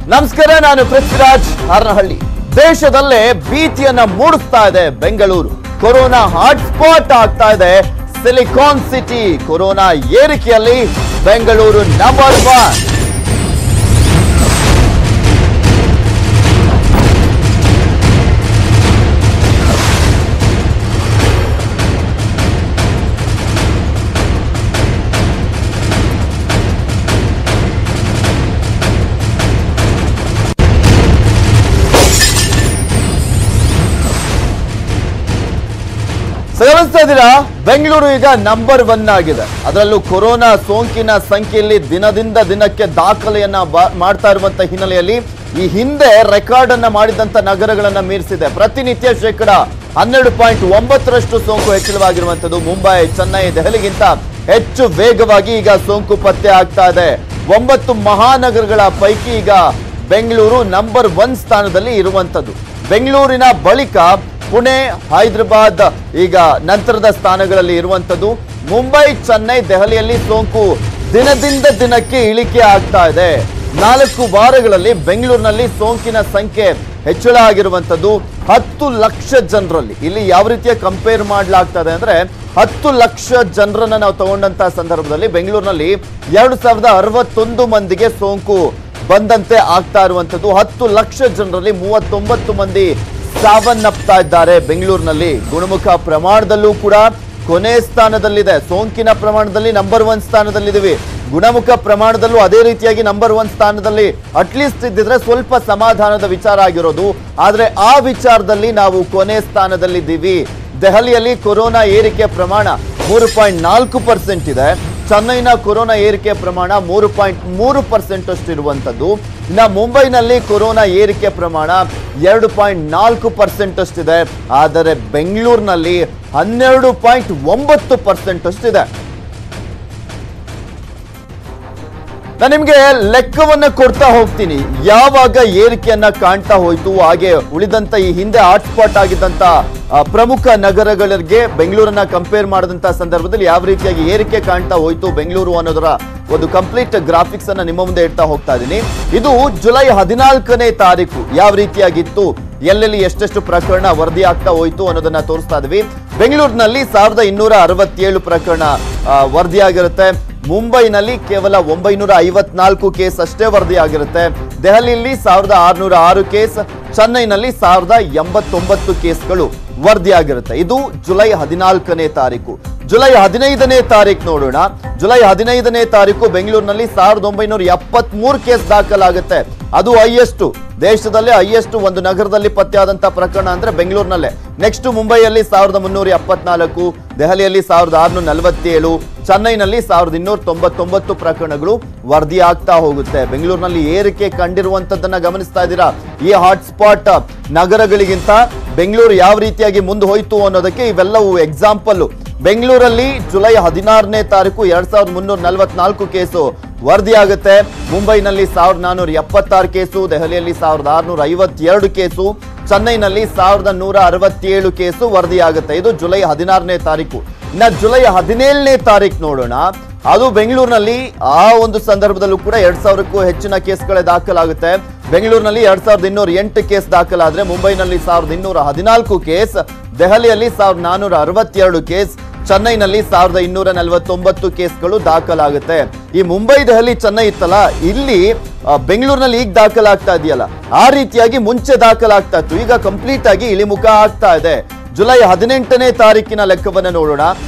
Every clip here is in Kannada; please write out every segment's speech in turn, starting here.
ನಮಸ್ಕಾರ, ನಾನು ಪೃಥ್ವಿರಾಜ್ ಹಾರನಹಳ್ಳಿ. ದೇಶದಲ್ಲೇ ಭೀತಿಯನ್ನ ಮೂಡಿಸ್ತಾ ಇದೆ ಬೆಂಗಳೂರು. ಕೊರೋನಾ ಹಾಟ್ಸ್ಪಾಟ್ ಆಗ್ತಾ ಇದೆ ಸಿಲಿಕಾನ್ ಸಿಟಿ. ಕೊರೋನಾ ಏರಿಕೆಯಲ್ಲಿ ಬೆಂಗಳೂರು ನಂಬರ್ 1. ಗಮನಿಸ್ತಾ ಇದ್ದೀರಾ, ಬೆಂಗಳೂರು ಈಗ ನಂಬರ್ 1 ಆಗಿದೆ. ಅದರಲ್ಲೂ ಕೊರೋನಾ ಸೋಂಕಿನ ಸಂಖ್ಯೆಯಲ್ಲಿ ದಿನದಿಂದ ದಿನಕ್ಕೆ ದಾಖಲೆಯನ್ನ ಮಾಡ್ತಾ ಇರುವಂತ ಹಿನ್ನೆಲೆಯಲ್ಲಿ ಈ ಹಿಂದೆ ರೆಕಾರ್ಡ್ ಅನ್ನ ಮಾಡಿದಂತ ನಗರಗಳನ್ನ ಮೀರಿಸಿದೆ. ಪ್ರತಿನಿತ್ಯ ಶೇಕಡ 12.9ರಷ್ಟು ಸೋಂಕು ಹೆಚ್ಚಳವಾಗಿರುವಂತದ್ದು. ಮುಂಬೈ, ಚೆನ್ನೈ, ದೆಹಲಿಗಿಂತ ಹೆಚ್ಚು ವೇಗವಾಗಿ ಈಗ ಸೋಂಕು ಪತ್ತೆ ಆಗ್ತಾ ಇದೆ. 9 ಮಹಾನಗರಗಳ ಪೈಕಿ ಈಗ ಬೆಂಗಳೂರು ನಂಬರ್ 1 ಸ್ಥಾನದಲ್ಲಿ ಇರುವಂತದ್ದು. ಬೆಂಗಳೂರಿನ ಬಳಿಕ ಪುಣೆ, ಹೈದರಾಬಾದ್ ಈಗ ನಂತರದ ಸ್ಥಾನಗಳಲ್ಲಿ ಇರುವಂತದ್ದು. ಮುಂಬೈ, ಚೆನ್ನೈ, ದೆಹಲಿಯಲ್ಲಿ ಸೋಂಕು ದಿನದಿಂದ ದಿನಕ್ಕೆ ಇಳಿಕೆ ಆಗ್ತಾ ಇದೆ. 4 ವಾರಗಳಲ್ಲಿ ಬೆಂಗಳೂರಿನಲ್ಲಿ ಸೋಂಕಿನ ಸಂಖ್ಯೆ ಹೆಚ್ಚಳ ಆಗಿರುವಂತದ್ದು 10 ಲಕ್ಷ ಜನರಲ್ಲಿ. ಇಲ್ಲಿ ಯಾವ ರೀತಿಯ ಕಂಪೇರ್ ಮಾಡಲಾಗ್ತದೆ ಅಂದ್ರೆ 10 ಲಕ್ಷ ಜನರನ್ನ ನಾವು ತಗೊಂಡಂತ ಸಂದರ್ಭದಲ್ಲಿ ಬೆಂಗಳೂರಿನಲ್ಲಿ 2061 ಮಂದಿಗೆ ಸೋಂಕು ಬಂದಂತೆ ಆಗ್ತಾ ಇರುವಂತದ್ದು. 10 ಲಕ್ಷ ಜನರಲ್ಲಿ 39 ಮಂದಿ ಸಾವನ್ನಪ್ತಾ ಇದ್ದಾರೆ. ಬೆಂಗಳೂರಿನಲ್ಲಿ ಗುಣಮುಖ ಪ್ರಮಾಣದಲ್ಲೂ ಕೂಡ ಕೊನೆ ಸ್ಥಾನದಲ್ಲಿದೆ. ಸೋಂಕಿನ ಪ್ರಮಾಣದಲ್ಲಿ ನಂಬರ್ 1 ಸ್ಥಾನದಲ್ಲಿದ್ದೀವಿ. ಗುಣಮುಖ ಪ್ರಮಾಣದಲ್ಲೂ ಅದೇ ರೀತಿಯಾಗಿ ನಂಬರ್ 1 ಸ್ಥಾನದಲ್ಲಿ ಅಟ್ಲೀಸ್ಟ್ ಇದ್ದಿದ್ರೆ ಸ್ವಲ್ಪ ಸಮಾಧಾನದ ವಿಚಾರ ಆಗಿರೋದು. ಆದ್ರೆ ಆ ವಿಚಾರದಲ್ಲಿ ನಾವು ಕೊನೆ ಸ್ಥಾನದಲ್ಲಿದ್ದೀವಿ. ದೆಹಲಿಯಲ್ಲಿ ಕೊರೋನಾ ಏರಿಕೆ ಪ್ರಮಾಣ 3.4% ಇದೆ. ಚೆನ್ನೈನ ಕೊರೋನಾ ಏರಿಕೆ ಪ್ರಮಾಣ 3.3% ಅಷ್ಟು ಇರುವಂತದ್ದು. ಇನ್ನು ಮುಂಬೈನಲ್ಲಿ ಕೊರೋನಾ ಏರಿಕೆ ಪ್ರಮಾಣ 2.4% ಅಷ್ಟಿದೆ. ಆದರೆ ಬೆಂಗಳೂರಿನಲ್ಲಿ 12.9% ಅಷ್ಟಿದೆ. ನಾನು ನಿಮ್ಗೆ ಲೆಕ್ಕವನ್ನ ಕೊಡ್ತಾ ಹೋಗ್ತೀನಿ. ಯಾವಾಗ ಏರಿಕೆಯನ್ನ ಕಾಣ್ತಾ ಹೋಯ್ತು, ಹಾಗೆ ಉಳಿದಂತ ಈ ಹಿಂದೆ ಹಾಟ್ಸ್ಪಾಟ್ ಆಗಿದ್ದಂತ ಪ್ರಮುಖ ನಗರಗಳಿಗೆ ಬೆಂಗಳೂರನ್ನ ಕಂಪೇರ್ ಮಾಡಿದಂತ ಸಂದರ್ಭದಲ್ಲಿ ಯಾವ ರೀತಿಯಾಗಿ ಏರಿಕೆ ಕಾಣ್ತಾ ಹೋಯ್ತು ಬೆಂಗಳೂರು ಅನ್ನೋದರ ಒಂದು ಕಂಪ್ಲೀಟ್ ಗ್ರಾಫಿಕ್ಸ್ ಅನ್ನ ನಿಮ್ಮ ಮುಂದೆ ಇಡ್ತಾ ಹೋಗ್ತಾ ಇದ್ದೀನಿ. ಇದು ಜುಲೈ 14ನೇ ತಾರೀಕು ಯಾವ ರೀತಿಯಾಗಿತ್ತು, ಎಲ್ಲೆಲ್ಲಿ ಎಷ್ಟೆಷ್ಟು ಪ್ರಕರಣ ವರದಿ ಆಗ್ತಾ ಹೋಯ್ತು ಅನ್ನೋದನ್ನ ತೋರಿಸ್ತಾ ಇದೀವಿ. ಬೆಂಗಳೂರಿನಲ್ಲಿ 1267 ಪ್ರಕರಣ ವರದಿಯಾಗಿರುತ್ತೆ. ಮುಂಬೈನಲ್ಲಿ ಕೇವಲ 954 ಕೇಸ್ ಅಷ್ಟೇ ವರದಿಯಾಗಿರುತ್ತೆ. ದೆಹಲಿಯಲ್ಲಿ 1606 ಕೇಸ್, ಚೆನ್ನೈನಲ್ಲಿ 1089 ಕೇಸ್ಗಳು ವರದಿಯಾಗಿರುತ್ತೆ. ಇದು ಜುಲೈ 14ನೇ ತಾರೀಕು. ಜುಲೈ 15ನೇ ತಾರೀಕು ನೋಡೋಣ. ಜುಲೈ 15ನೇ ತಾರೀಕು ಬೆಂಗಳೂರಿನಲ್ಲಿ 1973 ಕೇಸ್ ದಾಖಲಾಗುತ್ತೆ. ಅದು ಹೈಯೆಸ್ಟ್, ದೇಶದಲ್ಲೇ ಹೈಯೆಸ್ಟ್ ಒಂದು ನಗರದಲ್ಲಿ ಪತ್ತೆಯಾದಂತ ಪ್ರಕರಣ ಅಂದ್ರೆ ಬೆಂಗಳೂರಿನಲ್ಲೇ. ನೆಕ್ಸ್ಟ್ ಮುಂಬೈಯಲ್ಲಿ 1374, ದೆಹಲಿಯಲ್ಲಿ 1647, ಚೆನ್ನೈನಲ್ಲಿ 1299 ಪ್ರಕರಣಗಳು ವರದಿ ಆಗ್ತಾ ಹೋಗುತ್ತೆ. ಬೆಂಗಳೂರಿನಲ್ಲಿ ಏರಿಕೆ ಕಂಡಿರುವಂತದ್ದನ್ನ ಗಮನಿಸ್ತಾ ಇದ್ದೀರಾ. ಈ ಹಾಟ್ಸ್ಪಾಟ್ ನಗರಗಳಿಗಿಂತ ಬೆಂಗಳೂರು ಯಾವ ರೀತಿಯಾಗಿ ಮುಂದೆ ಹೋಯ್ತು ಅನ್ನೋದಕ್ಕೆ ಇವೆಲ್ಲವೂ ಎಕ್ಸಾಂಪಲ್. ಬೆಂಗಳೂರಲ್ಲಿ ಜುಲೈ 16ನೇ ತಾರೀಕು 2344 ಕೇಸು ವರದಿಯಾಗುತ್ತೆ. ಮುಂಬೈನಲ್ಲಿ 1476 ಕೇಸು, ದೆಹಲಿಯಲ್ಲಿ 1652 ಕೇಸು, ಚೆನ್ನೈನಲ್ಲಿ 1167 ಕೇಸು ವರದಿಯಾಗುತ್ತೆ. ಇದು ಜುಲೈ 16ನೇ ತಾರೀಕು. ಇನ್ನು ಜುಲೈ 17ನೇ ತಾರೀಕು ನೋಡೋಣ. ಅದು ಬೆಂಗಳೂರಿನಲ್ಲಿ ಆ ಒಂದು ಸಂದರ್ಭದಲ್ಲೂ ಕೂಡ 2000ಕ್ಕೂ ಹೆಚ್ಚಿನ ಕೇಸ್ಗಳೇ ದಾಖಲಾಗುತ್ತೆ. ಬೆಂಗಳೂರಿನಲ್ಲಿ 2208 ಕೇಸ್ ದಾಖಲಾದ್ರೆ ಮುಂಬೈನಲ್ಲಿ 1214 ಕೇಸ್, ದೆಹಲಿಯಲ್ಲಿ 1462 ಕೇಸ್, ಚೆನ್ನೈನಲ್ಲಿ 1249 ಕೇಸ್ಗಳು ದಾಖಲಾಗುತ್ತೆ. ಈ ಮುಂಬೈ, ದೆಹಲಿ, ಚೆನ್ನೈ ಇತ್ತಲ್ಲ, ಇಲ್ಲಿ ಬೆಂಗಳೂರಿನಲ್ಲಿ ಈಗ ದಾಖಲಾಗ್ತಾ ಇದೆಯಲ್ಲ, ಆ ರೀತಿಯಾಗಿ ಮುಂಚೆ ದಾಖಲಾಗ್ತಾ ಇತ್ತು. ಈಗ ಕಂಪ್ಲೀಟ್ ಆಗಿ ಇಳಿಮುಖ ಆಗ್ತಾ ಇದೆ. ಜುಲೈ 18ನೇ ತಾರೀಕಿನ ಲೆಕ್ಕವನ್ನು ನೋಡೋಣ.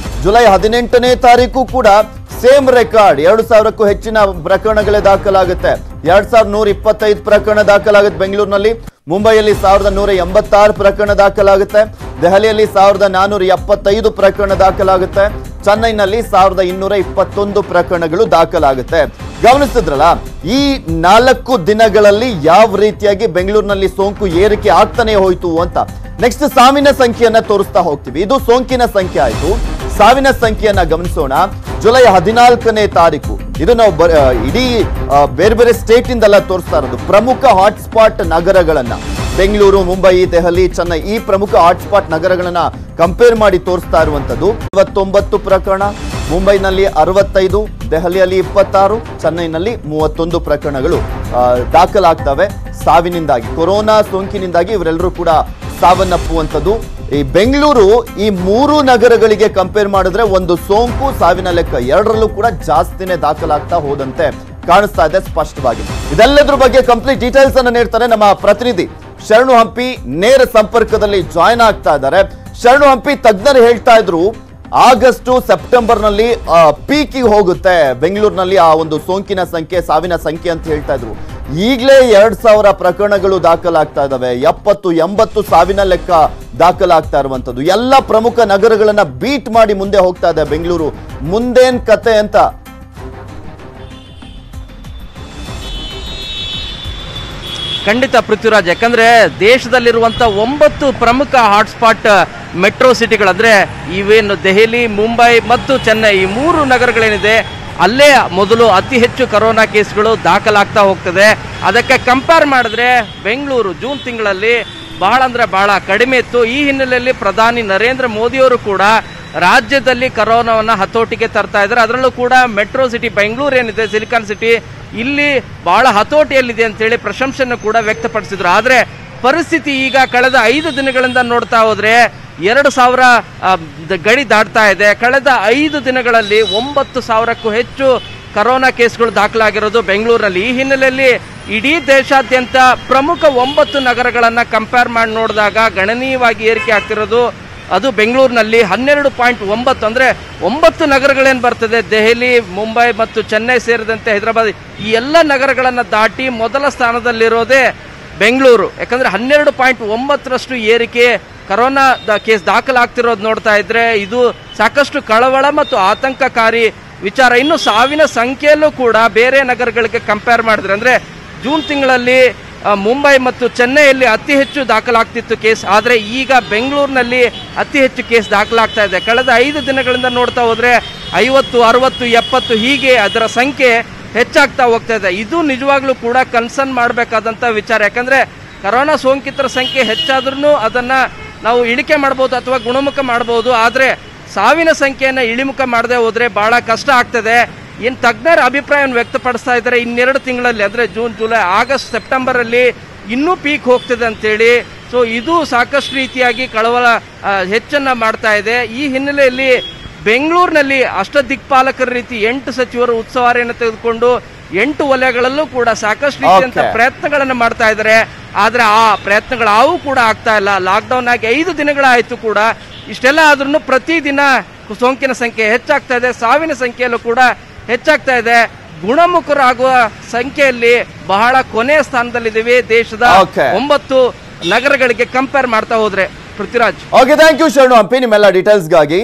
ಜುಲೈ 18ನೇ ತಾರೀಕು ಕೂಡ ಸೇಮ್ ರೆಕಾರ್ಡ್. 2000ಕ್ಕೂ ಹೆಚ್ಚಿನ ಪ್ರಕರಣಗಳೇ ದಾಖಲಾಗುತ್ತೆ. 2125 ಪ್ರಕರಣ ದಾಖಲಾಗುತ್ತೆ ಬೆಂಗಳೂರಿನಲ್ಲಿ. ಮುಂಬೈಯಲ್ಲಿ 1186 ಪ್ರಕರಣ ದಾಖಲಾಗುತ್ತೆ. ದೆಹಲಿಯಲ್ಲಿ 1475 ಪ್ರಕರಣ ದಾಖಲಾಗುತ್ತೆ. ಚೆನ್ನೈನಲ್ಲಿ 1221 ಪ್ರಕರಣಗಳು ದಾಖಲಾಗುತ್ತೆ. ಗಮನಿಸಿದ್ರಲ್ಲ, ಈ 4 ದಿನಗಳಲ್ಲಿ ಯಾವ ರೀತಿಯಾಗಿ ಬೆಂಗಳೂರಿನಲ್ಲಿ ಸೋಂಕು ಏರಿಕೆ ಆಗ್ತಾನೆ ಹೋಯ್ತು ಅಂತ. ನೆಕ್ಸ್ಟ್ ಸಾವಿನ ಸಂಖ್ಯೆಯನ್ನ ತೋರಿಸ್ತಾ ಹೋಗ್ತೀವಿ. ಇದು ಸೋಂಕಿನ ಸಂಖ್ಯೆ ಆಯ್ತು. ಸಾವಿನ ಸಂಖ್ಯೆಯನ್ನ ಗಮನಿಸೋಣ. ಜುಲೈ 14ನೇ ತಾರೀಕು ಇದು ನಾವು ಇಡೀ ಬೇರೆ ಬೇರೆ ಸ್ಟೇಟ್ ಇಂದೆಲ್ಲ ತೋರಿಸ್ತಾ ಇರೋದು. ಪ್ರಮುಖ ಹಾಟ್ಸ್ಪಾಟ್ ನಗರಗಳನ್ನ ಬೆಂಗಳೂರು, ಮುಂಬೈ, ದೆಹಲಿ, ಚೆನ್ನೈ ಈ ಪ್ರಮುಖ ಹಾಟ್ಸ್ಪಾಟ್ ನಗರಗಳನ್ನ ಕಂಪೇರ್ ಮಾಡಿ ತೋರಿಸ್ತಾ ಇರುವಂತದ್ದು. 29 ಪ್ರಕರಣ, ಮುಂಬೈನಲ್ಲಿ 65, ದೆಹಲಿಯಲ್ಲಿ 26, ಚೆನ್ನೈನಲ್ಲಿ 31 ಪ್ರಕರಣಗಳು ದಾಖಲಾಗ್ತವೆ ಸಾವಿನಿಂದಾಗಿ, ಕೊರೋನಾ ಸೋಂಕಿನಿಂದಾಗಿ ಇವರೆಲ್ಲರೂ ಕೂಡ ಸಾವನ್ನಪ್ಪುವಂಥದ್ದು. ಈ ಬೆಂಗಳೂರು ಈ 3 ನಗರಗಳಿಗೆ ಕಂಪೇರ್ ಮಾಡಿದ್ರೆ ಒಂದು ಸೋಂಕು ಸಾವಿನ ಲೆಕ್ಕ ಎರಡರಲ್ಲೂ ಕೂಡ ಜಾಸ್ತಿನೇ ದಾಖಲಾಗ್ತಾ ಹೋದಂತೆ ಕಾಣಿಸ್ತಾ ಇದೆ ಸ್ಪಷ್ಟವಾಗಿ. ಇದೆಲ್ಲದ್ರ ಬಗ್ಗೆ ಕಂಪ್ಲೀಟ್ ಡೀಟೇಲ್ಸ್ ಅನ್ನು ನೀಡ್ತಾರೆ ನಮ್ಮ ಪ್ರತಿನಿಧಿ ಶರಣು ಹಂಪಿ. ನೇರ ಸಂಪರ್ಕದಲ್ಲಿ ಜಾಯ್ನ್ ಆಗ್ತಾ ಇದ್ದಾರೆ. ಶರಣು ಹಂಪಿ, ತಜ್ಞರು ಹೇಳ್ತಾ ಇದ್ರು ಆಗಸ್ಟ್ ಸೆಪ್ಟೆಂಬರ್ ನಲ್ಲಿ ಪೀಕಿಗೆ ಹೋಗುತ್ತೆ ಬೆಂಗಳೂರಿನಲ್ಲಿ ಆ ಒಂದು ಸೋಂಕಿನ ಸಂಖ್ಯೆ, ಸಾವಿನ ಸಂಖ್ಯೆ ಅಂತ ಹೇಳ್ತಾ ಇದ್ರು. ಈಗಲೇ 2000 ಪ್ರಕರಣಗಳು ದಾಖಲಾಗ್ತಾ ಇದಾವೆ, 70-80 ಸಾವಿನ ಲೆಕ್ಕ ದಾಖಲಾಗ್ತಾ ಇರುವಂತದ್ದು. ಎಲ್ಲ ಪ್ರಮುಖ ನಗರಗಳನ್ನ ಬೀಟ್ ಮಾಡಿ ಮುಂದೆ ಹೋಗ್ತಾ ಇದೆ ಬೆಂಗಳೂರು. ಮುಂದೇನ್ ಕತೆ ಅಂತ? ಖಂಡಿತ ಪೃಥ್ವಿರಾಜ್, ಯಾಕಂದ್ರೆ ದೇಶದಲ್ಲಿರುವಂತ 9 ಪ್ರಮುಖ ಹಾಟ್ಸ್ಪಾಟ್ ಮೆಟ್ರೋ ಸಿಟಿಗಳಂದ್ರೆ ಇವೇನು ದೆಹಲಿ, ಮುಂಬೈ ಮತ್ತು ಚೆನ್ನೈ, ಈ 3 ನಗರಗಳೇನಿದೆ ಅಲ್ಲೇ ಮೊದಲು ಅತಿ ಹೆಚ್ಚು ಕರೋನಾ ಕೇಸ್ಗಳು ದಾಖಲಾಗ್ತಾ ಹೋಗ್ತದೆ. ಅದಕ್ಕೆ ಕಂಪೇರ್ ಮಾಡಿದ್ರೆ ಬೆಂಗಳೂರು ಜೂನ್ ತಿಂಗಳಲ್ಲಿ ಬಹಳ ಅಂದ್ರೆ ಬಹಳ ಕಡಿಮೆ ಇತ್ತು. ಈ ಹಿನ್ನೆಲೆಯಲ್ಲಿ ಪ್ರಧಾನಿ ನರೇಂದ್ರ ಮೋದಿಯವರು ಕೂಡ ರಾಜ್ಯದಲ್ಲಿ ಕರೋನಾವನ್ನ ಹತೋಟಿಗೆ ತರ್ತಾ ಇದ್ದಾರೆ. ಅದರಲ್ಲೂ ಕೂಡ ಮೆಟ್ರೋ ಸಿಟಿ ಬೆಂಗಳೂರು ಏನಿದೆ, ಸಿಲಿಕಾನ್ ಸಿಟಿ, ಇಲ್ಲಿ ಬಹಳ ಹತೋಟಿಯಲ್ಲಿದೆ ಅಂತೇಳಿ ಪ್ರಶಂಸೆಯನ್ನು ಕೂಡ ವ್ಯಕ್ತಪಡಿಸಿದ್ರು. ಆದರೆ ಪರಿಸ್ಥಿತಿ ಈಗ ಕಳೆದ 5 ದಿನಗಳಿಂದ ನೋಡ್ತಾ ಹೋದ್ರೆ 2000 ಗಡಿ ದಾಟ್ತಾ ಇದೆ. ಕಳೆದ 5 ದಿನಗಳಲ್ಲಿ 9000ಕ್ಕೂ ಹೆಚ್ಚು ಕರೋನಾ ಕೇಸ್ಗಳು ದಾಖಲಾಗಿರೋದು ಬೆಂಗಳೂರಿನಲ್ಲಿ. ಈ ಹಿನ್ನೆಲೆಯಲ್ಲಿ ಇಡೀ ದೇಶಾದ್ಯಂತ ಪ್ರಮುಖ 9 ನಗರಗಳನ್ನ ಕಂಪೇರ್ ಮಾಡಿ ನೋಡಿದಾಗ ಗಣನೀಯವಾಗಿ ಏರಿಕೆ ಆಗ್ತಿರೋದು ಅದು ಬೆಂಗಳೂರಿನಲ್ಲಿ 12.9, ಅಂದ್ರೆ 9 ನಗರಗಳೇನು ಬರ್ತದೆ, ದೆಹಲಿ, ಮುಂಬೈ ಮತ್ತು ಚೆನ್ನೈ ಸೇರಿದಂತೆ ಹೈದರಾಬಾದ್, ಈ ಎಲ್ಲ ನಗರಗಳನ್ನ ದಾಟಿ ಮೊದಲ ಸ್ಥಾನದಲ್ಲಿರೋದೇ ಬೆಂಗಳೂರು. ಯಾಕಂದ್ರೆ 12.9ರಷ್ಟು ಏರಿಕೆ ಕರೋನಾ ಕೇಸ್ ದಾಖಲಾಗ್ತಿರೋದು ನೋಡ್ತಾ ಇದ್ರೆ ಇದು ಸಾಕಷ್ಟು ಕಳವಳ ಮತ್ತು ಆತಂಕಕಾರಿ ವಿಚಾರ. ಇನ್ನು ಸಾವಿನ ಸಂಖ್ಯೆಯಲ್ಲೂ ಕೂಡ ಬೇರೆ ನಗರಗಳಿಗೆ ಕಂಪೇರ್ ಮಾಡಿದ್ರೆ, ಅಂದ್ರೆ ಜೂನ್ ತಿಂಗಳಲ್ಲಿ ಮುಂಬೈ ಮತ್ತು ಚೆನ್ನೈಯಲ್ಲಿ ಅತಿ ಹೆಚ್ಚು ದಾಖಲಾಗ್ತಿತ್ತು ಕೇಸ್, ಆದರೆ ಈಗ ಬೆಂಗಳೂರಿನಲ್ಲಿ ಅತಿ ಹೆಚ್ಚು ಕೇಸ್ ದಾಖಲಾಗ್ತಾ ಇದೆ. ಕಳೆದ 5 ದಿನಗಳಿಂದ ನೋಡ್ತಾ ಹೋದ್ರೆ 50, 60, 70 ಹೀಗೆ ಅದರ ಸಂಖ್ಯೆ ಹೆಚ್ಚಾಗ್ತಾ ಹೋಗ್ತಾ ಇದೆ. ಇದು ನಿಜವಾಗ್ಲೂ ಕೂಡ ಕನ್ಸರ್ನ್ ಮಾಡಬೇಕಾದಂಥ ವಿಚಾರ. ಯಾಕಂದ್ರೆ ಕರೋನಾ ಸೋಂಕಿತರ ಸಂಖ್ಯೆ ಹೆಚ್ಚಾದ್ರೂ ಅದನ್ನ ನಾವು ಇಳಿಕೆ ಮಾಡ್ಬೋದು ಅಥವಾ ಗುಣಮುಖ ಮಾಡ್ಬೋದು, ಆದರೆ ಸಾವಿನ ಸಂಖ್ಯೆಯನ್ನು ಇಳಿಮುಖ ಮಾಡದೆ ಹೋದ್ರೆ ಬಹಳ ಕಷ್ಟ ಆಗ್ತದೆ. ಏನು ತಜ್ಞರ ಅಭಿಪ್ರಾಯವನ್ನು ವ್ಯಕ್ತಪಡಿಸ್ತಾ ಇದ್ದಾರೆ, ಇನ್ನೆರಡು ತಿಂಗಳಲ್ಲಿ ಅಂದರೆ ಜೂನ್, ಜುಲೈ, ಆಗಸ್ಟ್, ಸೆಪ್ಟೆಂಬರ್ ಅಲ್ಲಿ ಇನ್ನೂ ಪೀಕ್ ಹೋಗ್ತದೆ ಅಂತೇಳಿ. ಸೊ ಇದು ಸಾಕಷ್ಟು ರೀತಿಯಾಗಿ ಕಳವಳ ಹೆಚ್ಚನ್ನ ಮಾಡ್ತಾ ಇದೆ. ಈ ಹಿನ್ನೆಲೆಯಲ್ಲಿ ಬೆಂಗಳೂರಿನಲ್ಲಿ ಅಷ್ಟದಿಕ್ಪಾಲಕರ ರೀತಿ 8 ಸಚಿವರು ಉತ್ಸವಾರಿಯನ್ನು ತೆಗೆದುಕೊಂಡು 8 ವಲಯಗಳಲ್ಲೂ ಕೂಡ ಸಾಕಷ್ಟು ರೀತಿಯಂತ ಪ್ರಯತ್ನಗಳನ್ನು ಮಾಡ್ತಾ ಇದ್ದಾರೆ. ಆದ್ರೆ ಆ ಪ್ರಯತ್ನಗಳಾವು ಕೂಡ ಆಗ್ತಾ ಇಲ್ಲ. ಲಾಕ್ಡೌನ್ ಆಗಿ 5 ದಿನಗಳಾಯಿತು ಕೂಡ. ಇಷ್ಟೆಲ್ಲ ಆದ್ರೂ ಪ್ರತಿದಿನ ಸೋಂಕಿನ ಸಂಖ್ಯೆ ಹೆಚ್ಚಾಗ್ತಾ ಇದೆ, ಸಾವಿನ ಸಂಖ್ಯೆಯಲ್ಲೂ ಕೂಡ ಹೆಚ್ಚಾಗ್ತಾ ಇದೆ. ಗುಣಮುಖರಾಗುವ ಸಂಖ್ಯೆಯಲ್ಲಿ ಬಹಳ ಕೊನೆಯ ಸ್ಥಾನದಲ್ಲಿದ್ದೀವಿ ದೇಶದ 9 ನಗರಗಳಿಗೆ ಕಂಪೇರ್ ಮಾಡ್ತಾ ಹೋದ್ರೆ. ಪೃಥ್ವಿರಾಜ್, ಓಕೆ, ಥ್ಯಾಂಕ್ ಯು ಶರಣು ಹಂಪಿ ನಿಮ್ಮೆಲ್ಲ ಡೀಟೇಲ್ಸ್ಗಾಗಿ.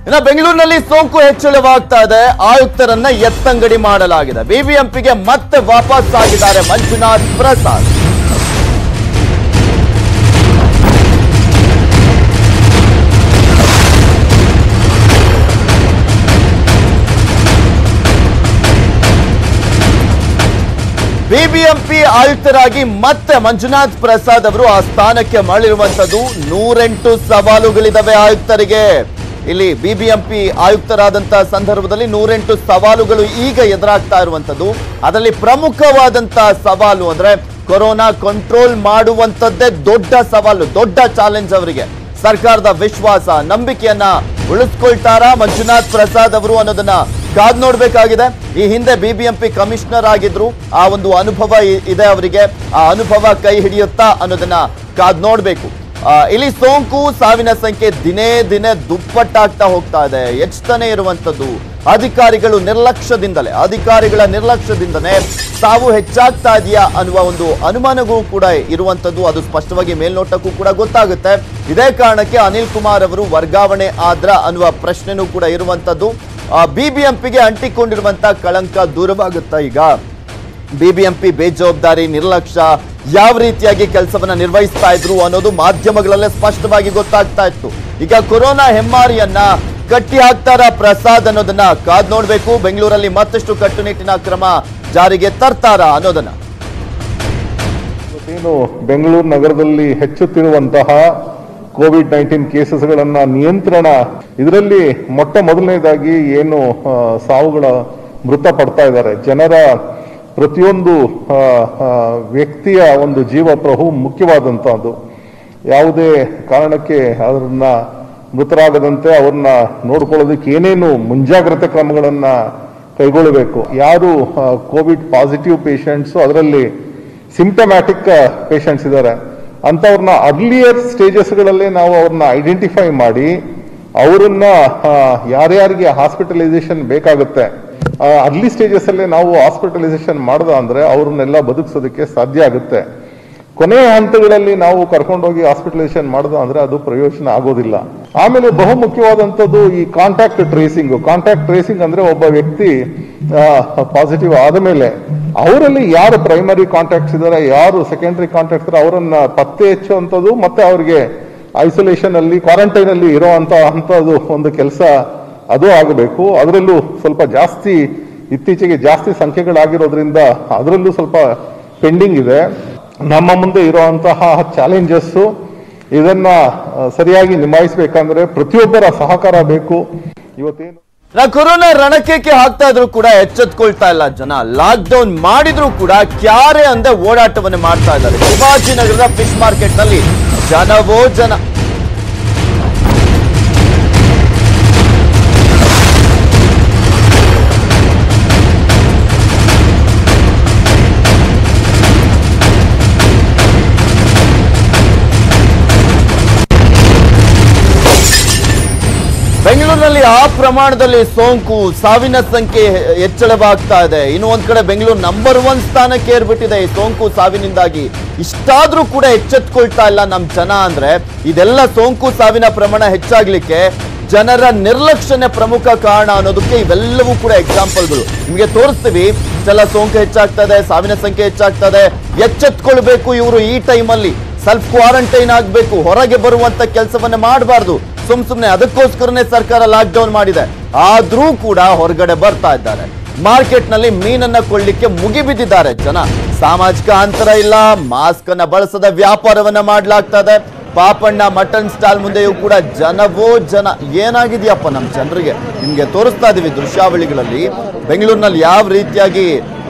ಇನ್ನು ಬೆಂಗಳೂರಿನಲ್ಲಿ ಸೋಂಕು ಹೆಚ್ಚಳವಾಗ್ತಾ ಇದೆ, ಆಯುಕ್ತರನ್ನ ಎತ್ತಂಗಡಿ ಮಾಡಲಾಗಿದೆ. ಬಿಬಿಎಂಪಿಗೆ ಮತ್ತೆ ವಾಪಸ್ ಆಗಿದ್ದಾರೆ ಮಂಜುನಾಥ್ ಪ್ರಸಾದ್. ಬಿಬಿಎಂಪಿ ಆಯುಕ್ತರಾಗಿ ಮತ್ತೆ ಮಂಜುನಾಥ್ ಪ್ರಸಾದ್ ಅವರು ಆ ಸ್ಥಾನಕ್ಕೆ ಮರಳಿರುವಂತದ್ದು. 108 ಸವಾಲುಗಳಿದಾವೆ ಆಯುಕ್ತರಿಗೆ. ಇಲ್ಲಿ ಬಿಬಿಎಂಪಿ ಆಯುಕ್ತರಾದಂತಹ ಸಂದರ್ಭದಲ್ಲಿ 108 ಸವಾಲುಗಳು ಈಗ ಎದುರಾಗ್ತಾ ಇರುವಂತದ್ದು. ಅದರಲ್ಲಿ ಪ್ರಮುಖವಾದಂತಹ ಸವಾಲು ಅಂದ್ರೆ ಕೊರೋನಾ ಕಂಟ್ರೋಲ್ ಮಾಡುವಂತದ್ದೇ ದೊಡ್ಡ ಸವಾಲು, ದೊಡ್ಡ ಚಾಲೆಂಜ್ ಅವರಿಗೆ. ಸರ್ಕಾರದ ವಿಶ್ವಾಸ, ನಂಬಿಕೆಯನ್ನ ಉಳಿಸ್ಕೊಳ್ತಾರಾ ಮಂಜುನಾಥ್ ಪ್ರಸಾದ್ ಅವರು ಅನ್ನೋದನ್ನ ಕಾದ್ ನೋಡ್ಬೇಕಾಗಿದೆ. ಈ ಹಿಂದೆ ಬಿಬಿಎಂಪಿ ಕಮಿಷನರ್ ಆಗಿದ್ರು, ಆ ಒಂದು ಅನುಭವ ಇದೆ ಅವರಿಗೆ. ಆ ಅನುಭವ ಕೈ ಹಿಡಿಯುತ್ತಾ ಅನ್ನೋದನ್ನ ಕಾದ್ ನೋಡ್ಬೇಕು. ಇಲ್ಲಿ ಸೋಂಕು ಸಾವಿನ ಸಂಖ್ಯೆ ದಿನೇ ದಿನೇ ದುಪ್ಪಟ್ಟಾಗ್ತಾ ಹೋಗ್ತಾ ಇದೆ, ಹೆಚ್ಚುತ್ತಾನೆ ಇರುವಂತದ್ದು. ಅಧಿಕಾರಿಗಳ ನಿರ್ಲಕ್ಷ್ಯದಿಂದನೇ ಸಾವು ಹೆಚ್ಚಾಗ್ತಾ ಇದೆಯಾ ಅನ್ನುವ ಒಂದು ಅನುಮಾನವೂ ಕೂಡ ಇರುವಂತದ್ದು. ಅದು ಸ್ಪಷ್ಟವಾಗಿ ಮೇಲ್ನೋಟಕ್ಕೂ ಕೂಡ ಗೊತ್ತಾಗುತ್ತೆ. ಇದೇ ಕಾರಣಕ್ಕೆ ಅನಿಲ್ ಕುಮಾರ್ ಅವರು ವರ್ಗಾವಣೆ ಆದ್ರ ಅನ್ನುವ ಪ್ರಶ್ನೆನೂ ಕೂಡ ಇರುವಂತದ್ದು. ಬಿಬಿಎಂಪಿಗೆ ಅಂಟಿಕೊಂಡಿರುವಂತಹ ಕಳಂಕ ದೂರವಾಗುತ್ತಾ ಈಗ? ಬಿಬಿಎಂಪಿ ಬೇಜವಾಬ್ದಾರಿ, ನಿರ್ಲಕ್ಷ್ಯ, ಯಾವ ರೀತಿಯಾಗಿ ಕೆಲಸವನ್ನ ನಿರ್ವಹಿಸ್ತಾ ಇದ್ರು ಅನ್ನೋದು ಮಾಧ್ಯಮಗಳಲ್ಲೇ ಸ್ಪಷ್ಟವಾಗಿ ಗೊತ್ತಾಗ್ತಾ ಇತ್ತು. ಈಗ ಕೊರೋನಾ ಹೆಮ್ಮಾರಿಯನ್ನ ಕಟ್ಟಿ ಹಾಕ್ತಾರ ಪ್ರಸಾದ್ ಅನ್ನೋದನ್ನ ಕಾದ್ ನೋಡ್ಬೇಕು. ಬೆಂಗಳೂರಲ್ಲಿ ಮತ್ತಷ್ಟು ಕಟ್ಟುನಿಟ್ಟಿನ ಕ್ರಮ ಜಾರಿಗೆ ತರ್ತಾರ ಅನ್ನೋದನ್ನ. ಏನು ಬೆಂಗಳೂರು ನಗರದಲ್ಲಿ ಹೆಚ್ಚುತ್ತಿರುವಂತಹ ಕೋವಿಡ್-19 ಕೇಸಸ್ಗಳನ್ನ ನಿಯಂತ್ರಣ, ಇದರಲ್ಲಿ ಮೊದಲನೇದಾಗಿ ಏನು ಸಾವುಗಳ ಮೃತ ಪಡ್ತಾ ಇದ್ದಾರೆ ಜನರ, ಪ್ರತಿಯೊಂದು ವ್ಯಕ್ತಿಯ ಒಂದು ಜೀವ ಮುಖ್ಯವಾದಂತಹದ್ದು. ಯಾವುದೇ ಕಾರಣಕ್ಕೆ ಅದನ್ನ ಮೃತರಾಗದಂತೆ ಅವ್ರನ್ನ ನೋಡ್ಕೊಳ್ಳೋದಕ್ಕೆ ಏನೇನು ಮುಂಜಾಗ್ರತೆ ಕ್ರಮಗಳನ್ನ ಕೈಗೊಳ್ಳಬೇಕು. ಯಾರು ಕೋವಿಡ್ ಪಾಸಿಟಿವ್ ಪೇಷಂಟ್ಸ್, ಅದರಲ್ಲಿ ಸಿಂಪ್ಟಮ್ಯಾಟಿಕ್ ಪೇಷಂಟ್ಸ್ ಇದ್ದಾರೆ ಅಂತವ್ರನ್ನ ಅರ್ಲಿಯರ್ ಸ್ಟೇಜಸ್ಗಳಲ್ಲೇ ನಾವು ಅವ್ರನ್ನ ಐಡೆಂಟಿಫೈ ಮಾಡಿ ಅವರನ್ನ ಯಾರ್ಯಾರಿಗೆ ಹಾಸ್ಪಿಟಲೈಸೇಷನ್ ಬೇಕಾಗುತ್ತೆ ಅರ್ಲಿ ಸ್ಟೇಜಸ್ ಅಲ್ಲೇ ನಾವು ಹಾಸ್ಪಿಟಲೈಸೇಷನ್ ಮಾಡ್ದ ಅಂದ್ರೆ ಅವ್ರನ್ನೆಲ್ಲ ಬದುಕಿಸೋದಕ್ಕೆ ಸಾಧ್ಯ ಆಗುತ್ತೆ. ಕೊನೆಯ ಹಂತಗಳಲ್ಲಿ ನಾವು ಕರ್ಕೊಂಡೋಗಿ ಹಾಸ್ಪಿಟಲೈಸೇಷನ್ ಮಾಡ್ದ ಅಂದ್ರೆ ಅದು ಪ್ರಯೋಜನ ಆಗೋದಿಲ್ಲ. ಆಮೇಲೆ ಬಹುಮುಖ್ಯವಾದಂಥದ್ದು ಈ ಕಾಂಟ್ಯಾಕ್ಟ್ ಟ್ರೇಸಿಂಗ್ ಅಂದ್ರೆ ಒಬ್ಬ ವ್ಯಕ್ತಿ ಪಾಸಿಟಿವ್ ಆದ ಮೇಲೆ ಅವರಲ್ಲಿ ಯಾರು ಪ್ರೈಮರಿ ಕಾಂಟ್ಯಾಕ್ಟ್ಸ್ ಇದ್ದಾರೆ, ಯಾರು ಸೆಕೆಂಡರಿ ಕಾಂಟ್ಯಾಕ್ಟ್ಸ್ ಇದ್ದಾರೆ ಅವರನ್ನ ಪತ್ತೆ ಹಚ್ಚುವಂಥದ್ದು ಮತ್ತೆ ಅವರಿಗೆ ಐಸೋಲೇಷನ್ ಅಲ್ಲಿ, ಕ್ವಾರಂಟೈನ್ ಅಲ್ಲಿ ಇರುವಂತಹದ್ದು ಒಂದು ಕೆಲಸ ಅದು ಆಗಬೇಕು. ಅದರಲ್ಲೂ ಸ್ವಲ್ಪ ಇತ್ತೀಚೆಗೆ ಜಾಸ್ತಿ ಸಂಖ್ಯೆಗಳಾಗಿರೋದ್ರಿಂದ ಅದರಲ್ಲೂ ಸ್ವಲ್ಪ ಪೆಂಡಿಂಗ್ ಇದೆ. ನಮ್ಮ ಮುಂದೆ ಇರುವಂತಹ ಚಾಲೆಂಜಸ್, ಇದನ್ನ ಸರಿಯಾಗಿ ನಿಭಾಯಿಸಬೇಕಂದ್ರೆ ಪ್ರತಿಯೊಬ್ಬರ ಸಹಕಾರ ಬೇಕು. ಇವತ್ತೇನು ಕೊರೋನಾ ರಣಕೇಕೆ ಹಾಕ್ತಾ ಇದ್ರು ಕೂಡ ಎಚ್ಚೆತ್ಕೊಳ್ತಾ ಇಲ್ಲ ಜನ. ಲಾಕ್ ಡೌನ್ ಮಾಡಿದ್ರು ಕೂಡ ಕ್ಯಾರೆ ಅಂದೆ ಓಡಾಟವನ್ನು ಮಾಡ್ತಾ ಇದ್ದಾರೆ. ಶಿವಾಜಿನಗರದ ಫಿಶ್ ಮಾರ್ಕೆಟ್ ನಲ್ಲಿ ಜನವೋ ಜನ. ಬೆಂಗಳೂರಿನಲ್ಲಿ ಆ ಪ್ರಮಾಣದಲ್ಲಿ ಸೋಂಕು, ಸಾವಿನ ಸಂಖ್ಯೆ ಹೆಚ್ಚಳವಾಗ್ತಾ ಇದೆ. ಇನ್ನು ಒಂದ್ ಕಡೆ ಬೆಂಗಳೂರು ನಂಬರ್ 1 ಸ್ಥಾನಕ್ಕೆ ಏರ್ಬಿಟ್ಟಿದೆ ಈ ಸೋಂಕು ಸಾವಿನಿಂದಾಗಿ. ಇಷ್ಟಾದ್ರೂ ಕೂಡ ಎಚ್ಚೆತ್ಕೊಳ್ತಾ ಇಲ್ಲ ನಮ್ ಜನ. ಅಂದ್ರೆ ಇದೆಲ್ಲ ಸೋಂಕು ಸಾವಿನ ಪ್ರಮಾಣ ಹೆಚ್ಚಾಗ್ಲಿಕ್ಕೆ ಜನರ ನಿರ್ಲಕ್ಷ್ಯನೇ ಪ್ರಮುಖ ಕಾರಣ ಅನ್ನೋದಕ್ಕೆ ಇವೆಲ್ಲವೂ ಕೂಡ ಎಕ್ಸಾಂಪಲ್ಗಳು. ನಿಮಗೆ ತೋರಿಸ್ತೀವಿ. ಇಷ್ಟೆಲ್ಲ ಸೋಂಕು ಹೆಚ್ಚಾಗ್ತಾ ಇದೆ, ಸಾವಿನ ಸಂಖ್ಯೆ ಹೆಚ್ಚಾಗ್ತಾ ಇದೆ. ಎಚ್ಚೆತ್ಕೊಳ್ಬೇಕು ಇವರು. ಈ ಟೈಮಲ್ಲಿ ಸೆಲ್ಫ್ ಕ್ವಾರಂಟೈನ್ ಆಗ್ಬೇಕು, ಹೊರಗೆ ಬರುವಂತ ಕೆಲಸವನ್ನ ಮಾಡಬಾರ್ದು. ಸುಮ್ನೆ ಅದಕ್ಕೋಸ್ಕರನೇ ಸರ್ಕಾರ ಲಾಕ್ ಡೌನ್ ಮಾಡಿದೆ. ಆದ್ರೂ ಕೂಡ ಹೊರಗಡೆ ಬರ್ತಾ ಇದ್ದಾರೆ. ಮಾರ್ಕೆಟ್ ನಲ್ಲಿ ಮೀನನ್ನ ಕೊಳ್ಳಿಕ್ಕೆ ಮುಗಿಬಿದ್ದಿದ್ದಾರೆ ಜನ. ಸಾಮಾಜಿಕ ಅಂತರ ಇಲ್ಲ, ಮಾಸ್ಕ್ ಅನ್ನ ಬಳಸದ ವ್ಯಾಪಾರವನ್ನ ಮಾಡ್ಲಾಗ್ತಾ ಇದೆ. ಪಾಪಣ್ಣ ಮಟನ್ ಸ್ಟಾಲ್ ಮುಂದೆಯೂ ಕೂಡ ಜನವೋ ಜನ. ಏನಾಗಿದೆಯಪ್ಪ ನಮ್ಮ ಜನರಿಗೆ, ನಿಮ್ಗೆ ತೋರಿಸ್ತಾ ಇದೀವಿ ದೃಶ್ಯಾವಳಿಗಳಲ್ಲಿ. ಬೆಂಗಳೂರಿನಲ್ಲಿ ಯಾವ ರೀತಿಯಾಗಿ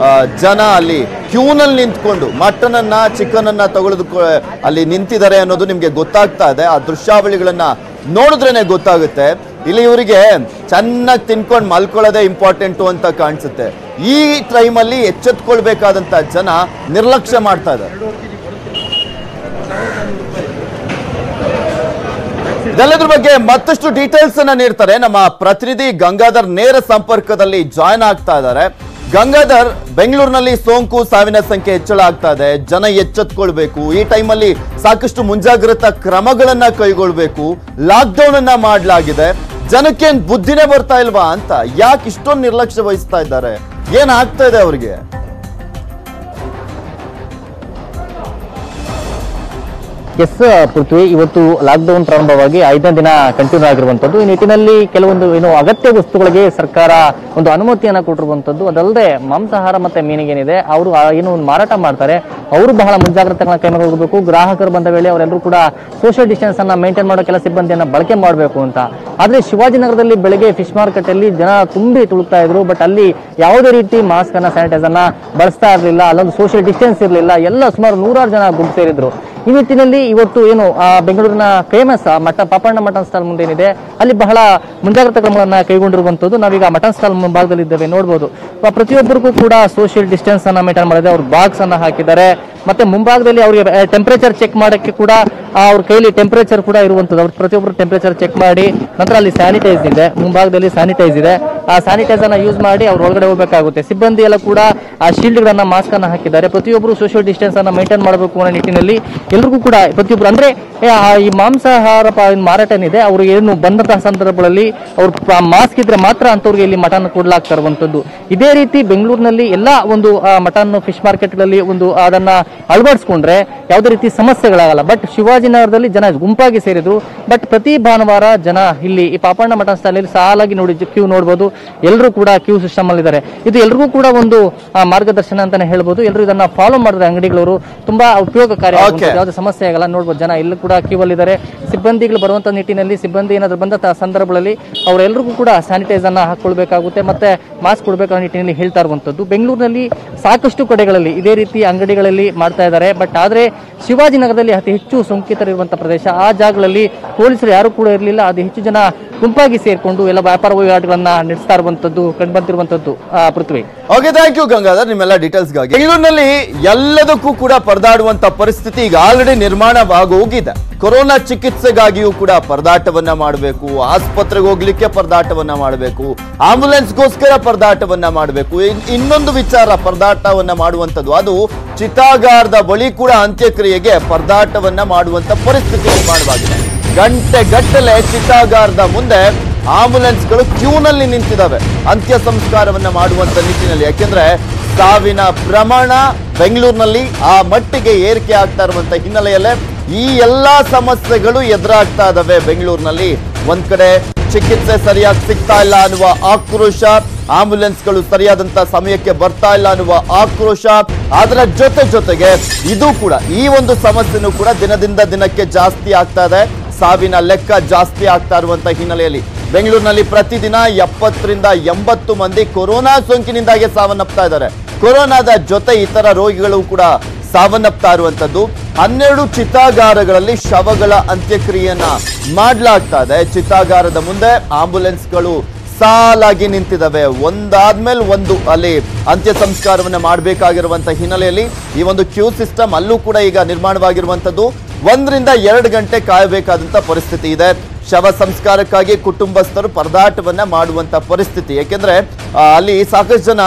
ಜನ ಅಲ್ಲಿ ಕ್ಯೂನಲ್ಲಿ ನಿಂತ್ಕೊಂಡು ಮಟನ್ ಅನ್ನ, ಚಿಕನ್ ಅನ್ನ ತಗೊಳ್ಳೋದಕ್ಕೆ ಅಲ್ಲಿ ನಿಂತಿದ್ದಾರೆ ಅನ್ನೋದು ನಿಮ್ಗೆ ಗೊತ್ತಾಗ್ತಾ ಇದೆ. ಆ ದೃಶ್ಯಾವಳಿಗಳನ್ನ ನೋಡಿದ್ರೇನೆ ಗೊತ್ತಾಗುತ್ತೆ. ಇಲ್ಲಿ ಇವರಿಗೆ ಚೆನ್ನಾಗಿ ತಿನ್ಕೊಂಡು ಮಲ್ಕೊಳ್ಳೋದೇ ಇಂಪಾರ್ಟೆಂಟು ಅಂತ ಕಾಣಿಸುತ್ತೆ. ಈ ಟೈಮಲ್ಲಿ ಎಚ್ಚೆತ್ಕೊಳ್ಬೇಕಾದಂತ ಜನ ನಿರ್ಲಕ್ಷ್ಯ ಮಾಡ್ತಾ ಇದ್ದಾರೆ. ಇದೆಲ್ಲದ್ರ ಬಗ್ಗೆ ಮತ್ತಷ್ಟು ಡೀಟೇಲ್ಸ್ ಅನ್ನ ನೀಡ್ತಾರೆ ನಮ್ಮ ಪ್ರತಿನಿಧಿ ಗಂಗಾಧರ್. ನೇರ ಸಂಪರ್ಕದಲ್ಲಿ ಜಾಯ್ನ್ ಆಗ್ತಾ ಇದ್ದಾರೆ. ಗಂಗಾಧರ್, ಬೆಂಗಳೂರಿನಲ್ಲಿ ಸೋಂಕು ಸಾವಿನ ಸಂಖ್ಯೆ ಹೆಚ್ಚಳ ಆಗ್ತಾ ಇದೆ. ಜನ ಎಚ್ಚೆತ್ಕೊಳ್ಬೇಕು. ಈ ಟೈಮಲ್ಲಿ ಸಾಕಷ್ಟು ಮುಂಜಾಗ್ರತಾ ಕ್ರಮಗಳನ್ನ ಕೈಗೊಳ್ಬೇಕು. ಲಾಕ್ ಡೌನ್ ಅನ್ನ ಮಾಡಲಾಗಿದೆ. ಜನಕ್ಕೇನ್ ಬುದ್ಧಿನೇ ಬರ್ತಾ ಇಲ್ವಾ ಅಂತ, ಯಾಕೆ ಇಷ್ಟೊಂದು ನಿರ್ಲಕ್ಷ್ಯ ವಹಿಸ್ತಾ ಇದ್ದಾರೆ? ಏನ್ ಆಗ್ತಾ ಇದೆ ಅವ್ರಿಗೆ? ಎಸ್ ಪೃಥ್ವಿ, ಇವತ್ತು ಲಾಕ್ಡೌನ್ ಪ್ರಾರಂಭವಾಗಿ 5ನೇ ದಿನ ಕಂಟಿನ್ಯೂ ಆಗಿರುವಂತದ್ದು. ಈ ನಿಟ್ಟಿನಲ್ಲಿ ಕೆಲವೊಂದು ಅಗತ್ಯ ವಸ್ತುಗಳಿಗೆ ಸರ್ಕಾರ ಒಂದು ಅನುಮತಿಯನ್ನ ಕೊಟ್ಟಿರುವಂತದ್ದು. ಅದಲ್ಲದೆ ಮಾಂಸಾಹಾರ ಮತ್ತೆ ಮೀನಿಗೇನಿದೆ ಅವರು ಮಾರಾಟ ಮಾಡ್ತಾರೆ, ಅವರು ಬಹಳ ಮುಂಜಾಗ್ರತೆಗಳನ್ನ ಕೈಗೊಳ್ಳಬೇಕು. ಗ್ರಾಹಕರು ಬಂದ ವೇಳೆ ಅವರೆಲ್ಲರೂ ಕೂಡ ಸೋಷಿಯಲ್ ಡಿಸ್ಟೆನ್ಸ್ ಅನ್ನ ಮೇಂಟೈನ್ ಮಾಡೋ ಕೆಲ ಸಿಬ್ಬಂದಿಯನ್ನ ಬಳಕೆ ಮಾಡಬೇಕು ಅಂತ. ಆದ್ರೆ ಶಿವಾಜಿನಗರದಲ್ಲಿ ಬೆಳಗ್ಗೆ ಫಿಶ್ ಮಾರ್ಕೆಟ್ ಅಲ್ಲಿ ಜನ ತುಂಬಿ ತುಳುಕ್ತಾ ಇದ್ರು. ಬಟ್ ಅಲ್ಲಿ ಯಾವುದೇ ರೀತಿ ಮಾಸ್ಕ್ ಅನ್ನ, ಸ್ಯಾನಿಟೈಸರ್ ಅನ್ನ ಬಳಸ್ತಾ ಇರಲಿಲ್ಲ. ಅಲ್ಲೊಂದು ಸೋಷಿಯಲ್ ಡಿಸ್ಟೆನ್ಸ್ ಇರಲಿಲ್ಲ. ಎಲ್ಲ ಸುಮಾರು 100 ಜನ ಗುಂಪು ಸೇರಿದ್ರು. ಈ ನಿಟ್ಟಿನಲ್ಲಿ ಇವತ್ತು ಬೆಂಗಳೂರಿನ ಫೇಮಸ್ ಪಾಪಣ್ಣ ಮಟನ್ ಸ್ಟಾಲ್ ಮುಂದೇನಿದೆ ಅಲ್ಲಿ ಬಹಳ ಮುಂಜಾಗ್ರತಾ ಕ್ರಮಗಳನ್ನ ಕೈಗೊಂಡಿರುವಂತದ್ದು. ನಾವೀಗ ಮಟನ್ ಸ್ಟಾಲ್ ಮುಂಭಾಗದಲ್ಲಿ ಇದ್ದೇವೆ, ನೋಡಬಹುದು. ಪ್ರತಿಯೊಬ್ಬರಿಗೂ ಕೂಡ ಸೋಷಿಯಲ್ ಡಿಸ್ಟೆನ್ಸ್ ಅನ್ನ ಮೇಂಟೈನ್ ಮಾಡಿದೆ. ಅವ್ರು ಬಾಕ್ಸ್ ಅನ್ನ ಹಾಕಿದ್ದಾರೆ. ಮತ್ತೆ ಮುಂಭಾಗದಲ್ಲಿ ಅವರಿಗೆ ಟೆಂಪರೇಚರ್ ಚೆಕ್ ಮಾಡಕ್ಕೆ ಕೂಡ ಅವ್ರ ಕೈಲಿ ಟೆಂಪರೇಚರ್ ಕೂಡ ಇರುವಂತದ್ದು. ಅವ್ರು ಪ್ರತಿಯೊಬ್ಬರು ಟೆಂಪರೇಚರ್ ಚೆಕ್ ಮಾಡಿ ನಂತರ ಅಲ್ಲಿ ಸ್ಯಾನಿಟೈಸ್ ಇದೆ, ಮುಂಭಾಗದಲ್ಲಿ ಸ್ಯಾನಿಟೈಸ್ ಇದೆ. ಆ ಸ್ಯಾನಿಟೈಸರ್ ನ ಯೂಸ್ ಮಾಡಿ ಅವ್ರು ಒಳಗಡೆ ಹೋಗಬೇಕಾಗುತ್ತೆ. ಸಿಬ್ಬಂದಿ ಎಲ್ಲ ಕೂಡ ಆ ಶೀಲ್ಡ್ ಗಳನ್ನ, ಮಾಸ್ಕ್ ಅನ್ನ ಹಾಕಿದ್ದಾರೆ. ಪ್ರತಿಯೊಬ್ಬರು ಸೋಷಿಯಲ್ ಡಿಸ್ಟೆನ್ಸ್ ಅನ್ನ ಮೇಂಟೈನ್ ಮಾಡಬೇಕು ಅನ್ನೋ ನಿಟ್ಟಿನಲ್ಲಿ ಎಲ್ರಿಗೂ ಕೂಡ ಪ್ರತಿಯೊಬ್ಬರು ಅಂದ್ರೆ ಈ ಮಾಂಸಾಹಾರ ಮಾರಾಟ ಏನಿದೆ ಅವರು ಏನು ಬಂದಂತಹ ಸಂದರ್ಭಗಳಲ್ಲಿ ಅವ್ರು ಮಾಸ್ಕ್ ಇದ್ರೆ ಮಾತ್ರ ಅಂತವ್ರಿಗೆ ಇಲ್ಲಿ ಮಟನ್ ಕೊಡ್ಲಾಗ್ತಾ ಇರುವಂತದ್ದು. ಇದೇ ರೀತಿ ಬೆಂಗಳೂರಿನಲ್ಲಿ ಎಲ್ಲಾ ಒಂದು ಮಟನ್ ಫಿಶ್ ಮಾರ್ಕೆಟ್ ಗಳಲ್ಲಿ ಅದನ್ನ ಅಳವಡಿಸ್ಕೊಂಡ್ರೆ ಯಾವುದೇ ರೀತಿ ಸಮಸ್ಯೆಗಳಾಗಲ್ಲ. ಬಟ್ ಶಿವಾಜಿನಗರದಲ್ಲಿ ಜನ ಗುಂಪಾಗಿ ಸೇರಿದ್ರು. ಬಟ್ ಪ್ರತಿ ಭಾನುವಾರ ಜನ ಇಲ್ಲಿ ಈ ಪಾಪಣ್ಣ ಮಠ ಸ್ಥಳದಲ್ಲಿ ಸಾಲಾಗಿ ನೋಡಿ ಕ್ಯೂ ನೋಡ್ಬೋದು. ಎಲ್ಲರೂ ಕೂಡ ಕ್ಯೂ ಸಿಸ್ಟಮ್ ಅಲ್ಲಿ ಇದ್ದಾರೆ. ಇದು ಎಲ್ರಿಗೂ ಕೂಡ ಒಂದು ಮಾರ್ಗದರ್ಶನ ಅಂತಾನೆ ಹೇಳ್ಬೋದು. ಎಲ್ಲರೂ ಇದನ್ನ ಫಾಲೋ ಮಾಡಿದ್ರೆ ಅಂಗಡಿಗಳವರು ತುಂಬಾ ಉಪಯೋಗಕಾರಿ, ಯಾವುದೇ ಸಮಸ್ಯೆ ಆಗಲ್ಲ. ನೋಡ್ಬೋದು ಜನ ಎಲ್ಲೂ ಕೂಡ ಕ್ಯೂ ಅಲ್ಲಿ ಇದ್ದಾರೆ. ಸಿಬ್ಬಂದಿಗಳು ಬರುವಂತ ನಿಟ್ಟಿನಲ್ಲಿ ಸಿಬ್ಬಂದಿ ಏನಾದ್ರು ಬಂದ ಸಂದರ್ಭದಲ್ಲಿ ಅವರೆಲ್ಲರಿಗೂ ಕೂಡ ಸ್ಯಾನಿಟೈಸರ್ ಅನ್ನ ಹಾಕೊಳ್ಬೇಕಾಗುತ್ತೆ, ಮತ್ತೆ ಮಾಸ್ಕ್ ಕೊಡಬೇಕು ಅನ್ನೋ ನಿಟ್ಟಿನಲ್ಲಿ ಹೇಳ್ತಾ ಇರುವಂತದ್ದು. ಬೆಂಗಳೂರಿನಲ್ಲಿ ಸಾಕಷ್ಟು ಕಡೆಗಳಲ್ಲಿ ಇದೇ ರೀತಿ ಅಂಗಡಿಗಳಲ್ಲಿ ಮಾಡ್ತಾ ಇದ್ದಾರೆ. ಬಟ್ ಆದ್ರೆ ಶಿವಾಜಿನಗರದಲ್ಲಿ ಅತಿ ಹೆಚ್ಚು ಸೋಂಕಿತರಿರುವಂತಹ ಪ್ರದೇಶ. ಆ ಜಾಗಗಳಲ್ಲಿ ಪೊಲೀಸರು ಯಾರು ಕೂಡ ಇರಲಿಲ್ಲ. ಅದು ಹೆಚ್ಚು ಜನ ಗುಂಪಾಗಿ ಸೇರ್ಕೊಂಡು ಎಲ್ಲ ವ್ಯಾಪಾರ ವಹಿವಾಟುಗಳನ್ನ ನಡೆಸ್ತಾ ಇರುವಂತದ್ದು ಕಂಡು ಬಂದಿರುವಂತದ್ದು. ಪೃಥ್ವಿ, ಓಕೆ, ಥ್ಯಾಂಕ್ ಯು ಗಂಗಾಧರ್ ನಿಮ್ಮೆಲ್ಲ ಡೀಟೇಲ್ಸ್ಗಾಗಿ. ಬೆಂಗಳೂರಿನಲ್ಲಿ ಎಲ್ಲದಕ್ಕೂ ಕೂಡ ಪರದಾಡುವಂತ ಪರಿಸ್ಥಿತಿ ಈಗ ಆಲ್ರೆಡಿ ನಿರ್ಮಾಣವಾಗೋಗಿದೆ. ಕೊರೋನಾ ಚಿಕಿತ್ಸೆಗಾಗಿಯೂ ಕೂಡ ಪರದಾಟವನ್ನ ಮಾಡಬೇಕು, ಆಸ್ಪತ್ರೆಗೆ ಹೋಗ್ಲಿಕ್ಕೆ ಪರದಾಟವನ್ನ ಮಾಡಬೇಕು, ಆಂಬುಲೆನ್ಸ್ಗೋಸ್ಕರ ಪರದಾಟವನ್ನ ಮಾಡಬೇಕು. ಇನ್ನೊಂದು ವಿಚಾರ ಪರದಾಟವನ್ನ ಮಾಡುವಂಥದ್ದು, ಅದು ಚಿತಾಗಾರದ ಬಳಿ ಕೂಡ ಅಂತ್ಯಕ್ರಿಯೆಗೆ ಪರದಾಟವನ್ನ ಮಾಡುವಂತ ಪರಿಸ್ಥಿತಿ ನಿರ್ಮಾಣವಾಗಿದೆ. ಗಂಟೆಗಟ್ಟಲೆ ಚಿತಾಗಾರದ ಮುಂದೆ ಆಂಬುಲೆನ್ಸ್ಗಳು ಕ್ಯೂನಲ್ಲಿ ನಿಂತಿದ್ದಾವೆ ಅಂತ್ಯ ಸಂಸ್ಕಾರವನ್ನ ಮಾಡುವಂತ ನಿಟ್ಟಿನಲ್ಲಿ. ಯಾಕೆಂದ್ರೆ ಸಾವಿನ ಪ್ರಮಾಣ ಬೆಂಗಳೂರಿನಲ್ಲಿ ಆ ಮಟ್ಟಿಗೆ ಏರಿಕೆ ಆಗ್ತಾ ಇರುವಂತ ಹಿನ್ನೆಲೆಯಲ್ಲೇ ಈ ಎಲ್ಲಾ ಸಮಸ್ಯೆಗಳು ಎದುರಾಗ್ತಾ ಇದಾವೆ ಬೆಂಗಳೂರಿನಲ್ಲಿ. ಒಂದ್ ಕಡೆ ಚಿಕಿತ್ಸೆ ಸರಿಯಾಗಿ ಸಿಗ್ತಾ ಇಲ್ಲ ಅನ್ನುವ ಆಕ್ರೋಶ, ಆಂಬ್ಯುಲೆನ್ಸ್ಗಳು ಸರಿಯಾದಂತ ಸಮಯಕ್ಕೆ ಬರ್ತಾ ಇಲ್ಲ ಅನ್ನುವ ಆಕ್ರೋಶ, ಅದರ ಜೊತೆಗೆ ಇದು ಕೂಡ ಈ ಒಂದು ಸಮಸ್ಯೆನೂ ಕೂಡ ದಿನದಿಂದ ದಿನಕ್ಕೆ ಜಾಸ್ತಿ ಆಗ್ತಾ ಇದೆ. ಸಾವಿನ ಲೆಕ್ಕ ಜಾಸ್ತಿ ಆಗ್ತಾ ಇರುವಂತ ಹಿನ್ನೆಲೆಯಲ್ಲಿ ಬೆಂಗಳೂರಿನಲ್ಲಿ ಪ್ರತಿದಿನ 70 ರಿಂದ 80 ಮಂದಿ ಕೊರೋನಾ ಸೋಂಕಿನಿಂದಾಗಿ ಸಾವನ್ನಪ್ತಾ ಇದ್ದಾರೆ. ಕೊರೋನಾದ ಜೊತೆ ಇತರ ರೋಗಿಗಳು ಕೂಡ ಸಾವನ್ನಪ್ತಾ ಇರುವಂತದ್ದು. 12 ಚಿತಾಗಾರಗಳಲ್ಲಿ ಶವಗಳ ಅಂತ್ಯಕ್ರಿಯೆಯನ್ನ ಮಾಡಲಾಗ್ತಾ ಇದೆ. ಚಿತಾಗಾರದ ಮುಂದೆ ಆಂಬುಲೆನ್ಸ್ಗಳು ಸಾಲಾಗಿ ನಿಂತಿದ್ದಾವೆ, ಒಂದಾದ್ಮೇಲೆ ಒಂದು ಅಲ್ಲಿ ಅಂತ್ಯ ಸಂಸ್ಕಾರವನ್ನ ಮಾಡಬೇಕಾಗಿರುವಂತ ಹಿನ್ನೆಲೆಯಲ್ಲಿ ಈ ಒಂದು ಕ್ಯೂ ಸಿಸ್ಟಮ್ ಅಲ್ಲೂ ಕೂಡ ಈಗ ನಿರ್ಮಾಣವಾಗಿರುವಂತದ್ದು. 1 ರಿಂದ 2 ಗಂಟೆ ಕಾಯಬೇಕಾದಂತ ಪರಿಸ್ಥಿತಿ ಇದೆ. ಶವ ಸಂಸ್ಕಾರಕ್ಕಾಗಿ ಕುಟುಂಬಸ್ಥರು ಪರದಾಟವನ್ನ ಮಾಡುವಂತ ಪರಿಸ್ಥಿತಿ. ಯಾಕೆಂದ್ರೆ ಅಲ್ಲಿ ಸಾಕಷ್ಟು ಜನ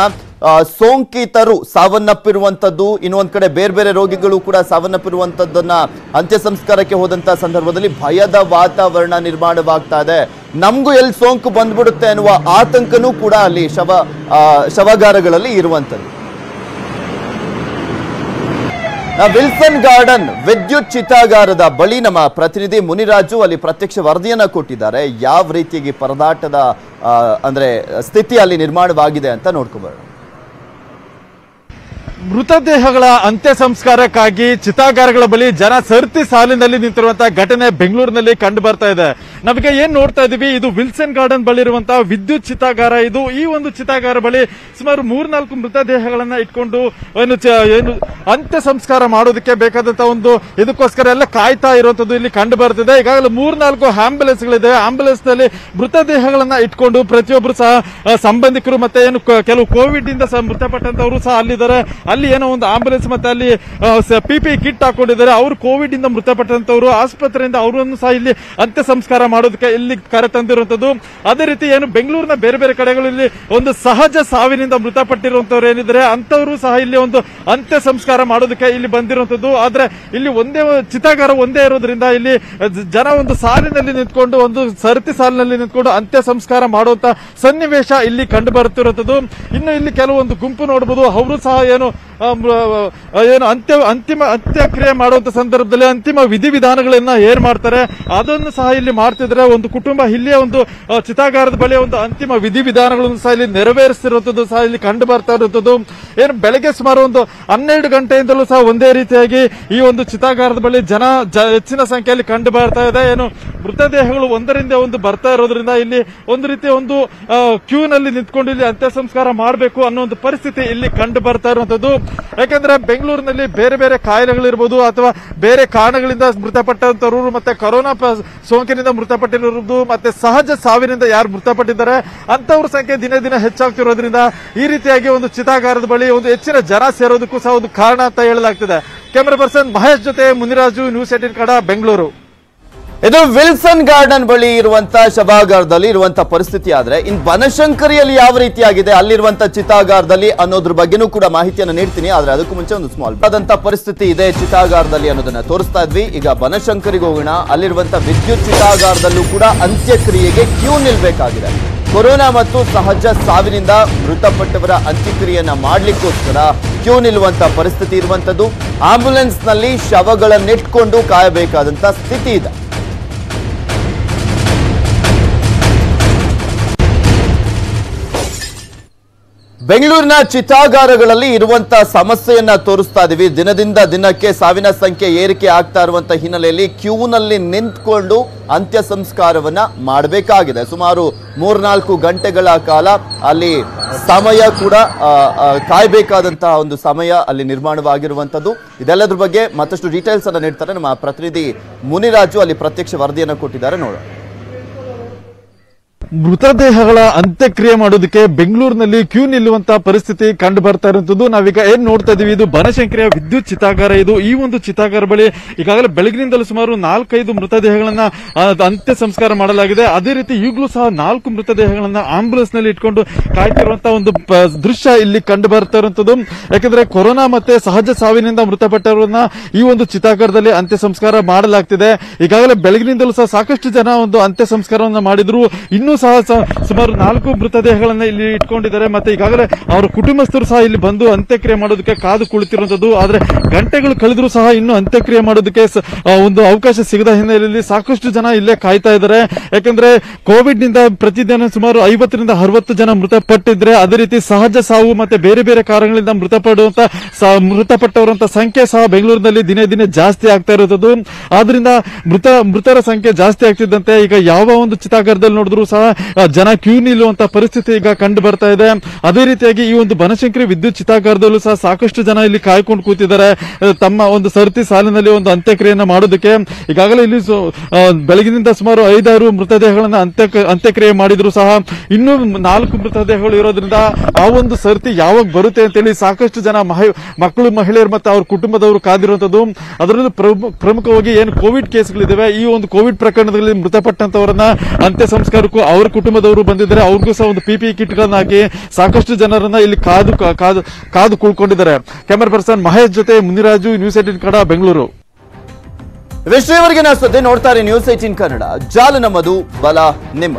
ಸೋಂಕಿತರು ಸಾವನ್ನಪ್ಪಿರುವಂತದ್ದು, ಇನ್ನೊಂದ್ ಕಡೆ ಬೇರೆ ಬೇರೆ ರೋಗಿಗಳು ಕೂಡ ಸಾವನ್ನಪ್ಪಿರುವಂತದ್ದನ್ನ ಅಂತ್ಯ ಸಂಸ್ಕಾರಕ್ಕೆ ಹೋದಂತ ಸಂದರ್ಭದಲ್ಲಿ ಭಯದ ವಾತಾವರಣ ನಿರ್ಮಾಣವಾಗ್ತಾ ಇದೆ. ನಮಗೂ ಎಲ್ಲಿ ಸೋಂಕು ಬಂದ್ಬಿಡುತ್ತೆ ಅನ್ನುವ ಆತಂಕನೂ ಕೂಡ ಅಲ್ಲಿ ಶವಗಾರಗಳಲ್ಲಿ ಇರುವಂತದ್ದು. ವಿಲ್ಸನ್ ಗಾರ್ಡನ್ ವಿದ್ಯುತ್ ಚಿತಾಗಾರದ ಬಳಿ ನಮ್ಮ ಪ್ರತಿನಿಧಿ ಮುನಿರಾಜು ಅಲ್ಲಿ ಪ್ರತ್ಯಕ್ಷ ವರದಿಯನ್ನ ಕೊಟ್ಟಿದ್ದಾರೆ. ಯಾವ ರೀತಿಯಾಗಿ ಪರದಾಟದ ಅಂದ್ರೆ ಸ್ಥಿತಿ ಅಲ್ಲಿ ನಿರ್ಮಾಣವಾಗಿದೆ ಅಂತ ನೋಡ್ಕೋಬರೋಣ. ಮೃತದೇಹಗಳ ಅಂತ್ಯ ಸಂಸ್ಕಾರಕ್ಕಾಗಿ ಚಿತಾಗಾರಗಳ ಬಳಿ ಜನ ಸರತಿ ಸಾಲಿನಲ್ಲಿ ನಿಂತಿರುವಂತಹ ಘಟನೆ ಬೆಂಗಳೂರಿನಲ್ಲಿ ಕಂಡು ಬರ್ತಾ ಇದೆ. ನಮಗೆ ಏನ್ ನೋಡ್ತಾ ಇದೀವಿ, ಇದು ವಿಲ್ಸನ್ ಗಾರ್ಡನ್ ಬಳಿ ಇರುವಂತಹ ವಿದ್ಯುತ್ ಚಿತಾಗಾರ. ಇದು ಈ ಒಂದು ಚಿತಾಗಾರ ಬಳಿ ಸುಮಾರು 3-4 ಮೃತದೇಹಗಳನ್ನ ಇಟ್ಕೊಂಡು ಏನು ಅಂತ್ಯ ಸಂಸ್ಕಾರ ಮಾಡೋದಕ್ಕೆ ಬೇಕಾದಂತಹ ಒಂದು ಇದಕ್ಕೋಸ್ಕರ ಎಲ್ಲ ಕಾಯ್ತಾ ಇರುವಂತದ್ದು ಇಲ್ಲಿ ಕಂಡು ಬರ್ತಿದೆ. ಈಗಾಗಲೇ 3-4 ಆಂಬ್ಯುಲೆನ್ಸ್ಗಳಿದೆ. ಆಂಬ್ಯುಲೆನ್ಸ್ ನಲ್ಲಿ ಮೃತದೇಹಗಳನ್ನ ಇಟ್ಕೊಂಡು ಪ್ರತಿಯೊಬ್ಬರು ಸಹ ಸಂಬಂಧಿಕರು ಮತ್ತೆ ಏನು ಕೆಲವು ಕೋವಿಡ್ ಇಂದ ಸಹ ಮೃತಪಟ್ಟಂತವರು ಸಹ ಅಲ್ಲಿದ್ದಾರೆ. ಅಲ್ಲಿ ಏನೋ ಒಂದು ಆಂಬ್ಯುಲೆನ್ಸ್ ಮತ್ತೆ ಅಲ್ಲಿ ಪಿಪಿ ಕಿಟ್ ಹಾಕೊಂಡಿದ್ದಾರೆ. ಅವರು ಕೋವಿಡ್ ಇಂದ ಮೃತಪಟ್ಟಂತವರು ಆಸ್ಪತ್ರೆಯಿಂದ ಅವರನ್ನು ಸಹ ಇಲ್ಲಿ ಅಂತ್ಯ ಸಂಸ್ಕಾರ ಮಾಡೋದಕ್ಕೆ ಇಲ್ಲಿ ಕರೆ ತಂದಿರುವಂತದ್ದು. ಅದೇ ರೀತಿ ಏನು ಬೆಂಗಳೂರಿನ ಬೇರೆ ಬೇರೆ ಕಡೆಗಳಲ್ಲಿ ಒಂದು ಸಹಜ ಸಾವಿನಿಂದ ಮೃತಪಟ್ಟಿರುವಂತವ್ರು ಏನಿದ್ದಾರೆ ಅಂತವರು ಸಹ ಇಲ್ಲಿ ಒಂದು ಅಂತ್ಯ ಸಂಸ್ಕಾರ ಮಾಡೋದಕ್ಕೆ ಇಲ್ಲಿ ಬಂದಿರುವಂತದ್ದು. ಆದ್ರೆ ಇಲ್ಲಿ ಒಂದೇ ಚಿತಾಗಾರ ಒಂದೇ ಇರೋದ್ರಿಂದ ಇಲ್ಲಿ ಜನ ಒಂದು ಸಾಲಿನಲ್ಲಿ ನಿಂತ್ಕೊಂಡು ಒಂದು ಸರತಿ ಸಾಲಿನಲ್ಲಿ ನಿಂತ್ಕೊಂಡು ಅಂತ್ಯ ಸಂಸ್ಕಾರ ಮಾಡುವಂತ ಸನ್ನಿವೇಶ ಇಲ್ಲಿ ಕಂಡು ಬರುತ್ತಿರುವಂತದ್ದು. ಇನ್ನು ಇಲ್ಲಿ ಕೆಲವೊಂದು ಗುಂಪು ನೋಡಬಹುದು, ಅವರು ಸಹ ಏನು ಅಂತ್ಯಕ್ರಿಯೆ ಮಾಡುವಂತ ಸಂದರ್ಭದಲ್ಲಿ ಅಂತಿಮ ವಿಧಿವಿಧಾನಗಳನ್ನ ಏನ್ ಮಾಡ್ತಾರೆ ಅದನ್ನು ಸಹ ಇಲ್ಲಿ ಮಾಡ್ತಿದ್ರೆ. ಒಂದು ಕುಟುಂಬ ಇಲ್ಲಿಯೇ ಒಂದು ಚಿತಾಗಾರದ ಬಳಿ ಒಂದು ಅಂತಿಮ ವಿಧಿವಿಧಾನಗಳನ್ನು ಸಹ ಇಲ್ಲಿ ನೆರವೇರಿಸ್ತಿರುವಂತದ್ದು ಸಹ ಇಲ್ಲಿ ಕಂಡು ಬರ್ತಾ ಇರುವಂತದ್ದು. ಏನು ಬೆಳಗ್ಗೆ ಸುಮಾರು ಒಂದು 12 ಗಂಟೆಯಿಂದಲೂ ಸಹ ಒಂದೇ ರೀತಿಯಾಗಿ ಈ ಒಂದು ಚಿತಾಗಾರದ ಬಳಿ ಜನ ಹೆಚ್ಚಿನ ಸಂಖ್ಯೆಯಲ್ಲಿ ಕಂಡು ಬರ್ತಾ ಇದೆ. ಏನು ಮೃತದೇಹಗಳು ಒಂದರಿಂದ ಒಂದು ಬರ್ತಾ ಇರೋದ್ರಿಂದ ಇಲ್ಲಿ ಒಂದು ರೀತಿಯ ಒಂದು ಕ್ಯೂ ನಲ್ಲಿ ನಿಂತ್ಕೊಂಡು ಇಲ್ಲಿ ಅಂತ್ಯ ಸಂಸ್ಕಾರ ಮಾಡಬೇಕು ಅನ್ನೋ ಒಂದು ಪರಿಸ್ಥಿತಿ ಇಲ್ಲಿ ಕಂಡು ಬರ್ತಾ ಇರುವಂತದ್ದು. ಯಾಕಂದ್ರೆ ಬೆಂಗಳೂರಿನಲ್ಲಿ ಬೇರೆ ಬೇರೆ ಕಾಯಿಲೆಗಳಿರ್ಬೋದು ಅಥವಾ ಬೇರೆ ಕಾರಣಗಳಿಂದ ಮೃತಪಟ್ಟಂತವರು ಮತ್ತೆ ಕೊರೋನಾ ಸೋಂಕಿನಿಂದ ಮೃತಪಟ್ಟಿರುವುದು ಮತ್ತೆ ಸಹಜ ಸಾವಿನಿಂದ ಯಾರು ಮೃತಪಟ್ಟಿದ್ದಾರೆ ಅಂತವ್ರ ಸಂಖ್ಯೆ ದಿನೇ ದಿನ ಹೆಚ್ಚಾಗ್ತಿರೋದ್ರಿಂದ ಈ ರೀತಿಯಾಗಿ ಒಂದು ಚಿತಾಗಾರದ ಬಳಿ ಒಂದು ಹೆಚ್ಚಿನ ಜನ ಸೇರೋದಕ್ಕೂ ಸಹ ಒಂದು ಕಾರಣ ಅಂತ ಹೇಳಲಾಗ್ತಿದೆ. ಕ್ಯಾಮರಾ ಪರ್ಸನ್ ಮಹೇಶ್ ಜೊತೆ ಮುನಿರಾಜು, ನ್ಯೂಸ್ 18 ಕನ್ನಡ, ಬೆಂಗಳೂರು. ಇದು ವಿಲ್ಸನ್ ಗಾರ್ಡನ್ ಬಳಿ ಇರುವಂತಹ ಶವಾಗಾರದಲ್ಲಿ ಇರುವಂತಹ ಪರಿಸ್ಥಿತಿ. ಆದ್ರೆ ಇನ್ ಬನಶಂಕರಿಯಲ್ಲಿ ಯಾವ ರೀತಿಯಾಗಿದೆ ಅಲ್ಲಿರುವಂತಹ ಚಿತಾಗಾರದಲ್ಲಿ ಅನ್ನೋದ್ರ ಬಗ್ಗೆನೂ ಕೂಡ ಮಾಹಿತಿಯನ್ನು ನೀಡ್ತೀನಿ. ಆದ್ರೆ ಅದಕ್ಕೂ ಮುಂಚೆ ಒಂದು ಸ್ಮಾಲ್ ಆದಂತಹ ಪರಿಸ್ಥಿತಿ ಇದೆ ಚಿತಾಗಾರದಲ್ಲಿ ಅನ್ನೋದನ್ನ ತೋರಿಸ್ತಾ ಇದ್ವಿ. ಈಗ ಬನಶಂಕರಿಗೆ ಹೋಗೋಣ. ಅಲ್ಲಿರುವಂತಹ ವಿದ್ಯುತ್ ಚಿತಾಗಾರದಲ್ಲೂ ಕೂಡ ಅಂತ್ಯಕ್ರಿಯೆಗೆ ಕ್ಯೂ ನಿಲ್ಬೇಕಾಗಿದೆ. ಕೊರೋನಾ ಮತ್ತು ಸಹಜ ಸಾವಿನಿಂದ ಮೃತಪಟ್ಟವರ ಅಂತ್ಯಕ್ರಿಯೆಯನ್ನ ಮಾಡಲಿಕ್ಕೋಸ್ಕರ ಕ್ಯೂ ನಿಲ್ಲುವಂತ ಪರಿಸ್ಥಿತಿ ಇರುವಂತದ್ದು. ಆಂಬ್ಯುಲೆನ್ಸ್ನಲ್ಲಿ ಶವಗಳನ್ನಿಟ್ಕೊಂಡು ಕಾಯಬೇಕಾದಂತ ಸ್ಥಿತಿ ಇದೆ. ಬೆಂಗಳೂರಿನ ಚಿತಾಗಾರಗಳಲ್ಲಿ ಇರುವಂತ ಸಮಸ್ಯೆಯನ್ನ ತೋರಿಸ್ತಾ ಇದೀವಿ. ದಿನದಿಂದ ದಿನಕ್ಕೆ ಸಾವಿನ ಸಂಖ್ಯೆ ಏರಿಕೆ ಆಗ್ತಾ ಇರುವಂತ ಹಿನ್ನೆಲೆಯಲ್ಲಿ ಕ್ಯೂನಲ್ಲಿ ನಿಂತ್ಕೊಂಡು ಅಂತ್ಯ ಸಂಸ್ಕಾರವನ್ನ ಮಾಡಬೇಕಾಗಿದೆ. ಸುಮಾರು 3-4 ಗಂಟೆಗಳ ಕಾಲ ಅಲ್ಲಿ ಸಮಯ ಕೂಡ ಕಾಯಬೇಕಾದಂತಹ ಒಂದು ಸಮಯ ಅಲ್ಲಿ ನಿರ್ಮಾಣವಾಗಿರುವಂತದ್ದು. ಇದೆಲ್ಲದ್ರ ಬಗ್ಗೆ ಮತ್ತಷ್ಟು ಡೀಟೇಲ್ಸ್ ಅನ್ನ ನೀಡ್ತಾರೆ ನಮ್ಮ ಪ್ರತಿನಿಧಿ ಮುನಿರಾಜು. ಅಲ್ಲಿ ಪ್ರತ್ಯಕ್ಷ ವರದಿಯನ್ನು ಕೊಟ್ಟಿದ್ದಾರೆ, ನೋಡೋಣ. ಮೃತದೇಹಗಳ ಅಂತ್ಯಕ್ರಿಯೆ ಮಾಡೋದಕ್ಕೆ ಬೆಂಗಳೂರಿನಲ್ಲಿ ಕ್ಯೂ ನಿಲ್ಲುವಂತ ಪರಿಸ್ಥಿತಿ ಕಂಡು ಬರ್ತಾ ಇರುವಂತದ್ದು. ನಾವೀಗ ಏನ್ ನೋಡ್ತಾ ಇದೀವಿ, ಇದು ಬನಶಂಕರಿಯ ವಿದ್ಯುತ್ ಚಿತಾಗಾರ. ಇದು ಈ ಒಂದು ಚಿತಾಗಾರ ಬಳಿ ಈಗಾಗಲೇ ಬೆಳಗಿನಿಂದಲೂ ಸುಮಾರು 4-5 ಮೃತದೇಹಗಳನ್ನ ಅಂತ್ಯ ಸಂಸ್ಕಾರ ಮಾಡಲಾಗಿದೆ. ಅದೇ ರೀತಿ ಈಗಲೂ ಸಹ 4 ಮೃತದೇಹಗಳನ್ನ ಆಂಬ್ಯುಲೆನ್ಸ್ ನಲ್ಲಿ ಇಟ್ಕೊಂಡು ಕಾಯ್ತಿರುವಂತಹ ಒಂದು ದೃಶ್ಯ ಇಲ್ಲಿ ಕಂಡು ಬರ್ತಾ ಇರುವಂತದ್ದು. ಯಾಕಂದ್ರೆ ಕೊರೋನಾ ಮತ್ತೆ ಸಹಜ ಸಾವಿನಿಂದ ಮೃತಪಟ್ಟವರನ್ನ ಈ ಒಂದು ಚಿತಾಗಾರದಲ್ಲಿ ಅಂತ್ಯ ಸಂಸ್ಕಾರ ಮಾಡಲಾಗ್ತಿದೆ. ಈಗಾಗಲೇ ಬೆಳಗಿನಿಂದಲೂ ಸಹ ಸಾಕಷ್ಟು ಜನ ಒಂದು ಅಂತ್ಯ ಸಂಸ್ಕಾರವನ್ನ ಮಾಡಿದ್ರು. ಇನ್ನೂ ಸಹ ಸುಮಾರು 4 ಮೃತದೇಹಗಳನ್ನ ಇಲ್ಲಿ ಇಟ್ಕೊಂಡಿದ್ದಾರೆ. ಮತ್ತೆ ಈಗಾಗಲೇ ಅವರ ಕುಟುಂಬಸ್ಥರು ಸಹ ಇಲ್ಲಿ ಬಂದು ಅಂತ್ಯಕ್ರಿಯೆ ಮಾಡೋದಕ್ಕೆ ಕಾದು ಕುಳಿತಿರುವಂತದ್ದು. ಆದ್ರೆ ಗಂಟೆಗಳು ಕಳೆದ್ರು ಸಹ ಇನ್ನು ಅಂತ್ಯಕ್ರಿಯೆ ಮಾಡೋದಕ್ಕೆ ಒಂದು ಅವಕಾಶ ಸಿಗದ ಹಿನ್ನೆಲೆಯಲ್ಲಿ ಸಾಕಷ್ಟು ಜನ ಇಲ್ಲೇ ಕಾಯ್ತಾ ಇದ್ದಾರೆ. ಯಾಕಂದ್ರೆ ಕೋವಿಡ್ ನಿಂದ ಪ್ರತಿದಿನ ಸುಮಾರು 50-60 ಜನ ಮೃತಪಟ್ಟಿದ್ರೆ, ಅದೇ ರೀತಿ ಸಹಜ ಸಾವು ಮತ್ತೆ ಬೇರೆ ಬೇರೆ ಕಾರಣಗಳಿಂದ ಮೃತಪಟ್ಟವರಂತ ಸಂಖ್ಯೆ ಸಹ ಬೆಂಗಳೂರಿನಲ್ಲಿ ದಿನೇ ದಿನೇ ಜಾಸ್ತಿ ಆಗ್ತಾ ಇರುತ್ತದೆ. ಆದ್ರಿಂದ ಮೃತರ ಸಂಖ್ಯೆ ಜಾಸ್ತಿ ಆಗ್ತಿದ್ದಂತೆ ಈಗ ಯಾವ ಒಂದು ಚಿತಾಗಾರದಲ್ಲಿ ನೋಡಿದ್ರು ಸಹ ಜನ ಕ್ಯೂ ನಿಲ್ಲುವಂತ ಪರಿಸ್ಥಿತಿ ಈಗ ಕಂಡು ಬರ್ತಾ ಇದೆ. ಅದೇ ರೀತಿಯಾಗಿ ಈ ಒಂದು ಬನಶಂಕರಿ ವಿದ್ಯುತ್ ಚಿತಾಗಾರದಲ್ಲೂ ಸಹ ಸಾಕಷ್ಟು ಜನ ಇಲ್ಲಿ ಕಾಯ್ಕೊಂಡು ಕೂತಿದ್ದಾರೆ ತಮ್ಮ ಒಂದು ಸರತಿ ಸಾಲಿನಲ್ಲಿ ಒಂದು ಅಂತ್ಯಕ್ರಿಯೆಯನ್ನ ಮಾಡೋದಕ್ಕೆ. ಈಗಾಗಲೇ ಇಲ್ಲಿ ಬೆಳಗಿನಿಂದ ಸುಮಾರು 5-6 ಮೃತದೇಹಗಳನ್ನ ಅಂತ್ಯಕ್ರಿಯೆ ಮಾಡಿದ್ರು ಸಹ ಇನ್ನೂ 4 ಮೃತದೇಹಗಳು ಇರೋದ್ರಿಂದ ಆ ಒಂದು ಸರತಿ ಯಾವಾಗ ಬರುತ್ತೆ ಅಂತೇಳಿ ಸಾಕಷ್ಟು ಜನ ಮಕ್ಕಳು, ಮಹಿಳೆಯರು ಮತ್ತೆ ಅವ್ರ ಕುಟುಂಬದವರು ಕಾದಿರುವಂತದ್ದು. ಅದರಲ್ಲೂ ಪ್ರಮುಖವಾಗಿ ಏನು ಕೋವಿಡ್ ಕೇಸ್ಗಳಿದಾವೆ, ಈ ಒಂದು ಕೋವಿಡ್ ಪ್ರಕರಣದಲ್ಲಿ ಮೃತಪಟ್ಟಂತವರನ್ನ ಅಂತ್ಯ ಸಂಸ್ಕಾರಕ್ಕೂ ಅವ್ರ ಕುಟುಂಬದವರು ಬಂದಿದ್ದಾರೆ. ಅವ್ರಿಗೂ ಸಹ ಒಂದು PPE ಕಿಟ್ಗಳನ್ನ ಹಾಕಿ ಸಾಕಷ್ಟು ಜನರನ್ನ ಇಲ್ಲಿ ಕಾದು ಕುಳ್ಕೊಂಡಿದ್ದಾರೆ. ಕ್ಯಾಮರಾ ಪರ್ಸನ್ ಮಹೇಶ್ ಜೊತೆ ಮುನಿರಾಜು, ನ್ಯೂಸ್ 18 ಕನ್ನಡ, ಬೆಂಗಳೂರು. ವಿಶ್ವವರೆಗೆ ನಾವು ನೋಡ್ತಾರೆ ನ್ಯೂಸ್ 18 ಕನ್ನಡ. ಜಾಲ ನಮ್ಮದು, ಬಲ ನಿಮ್ಮ.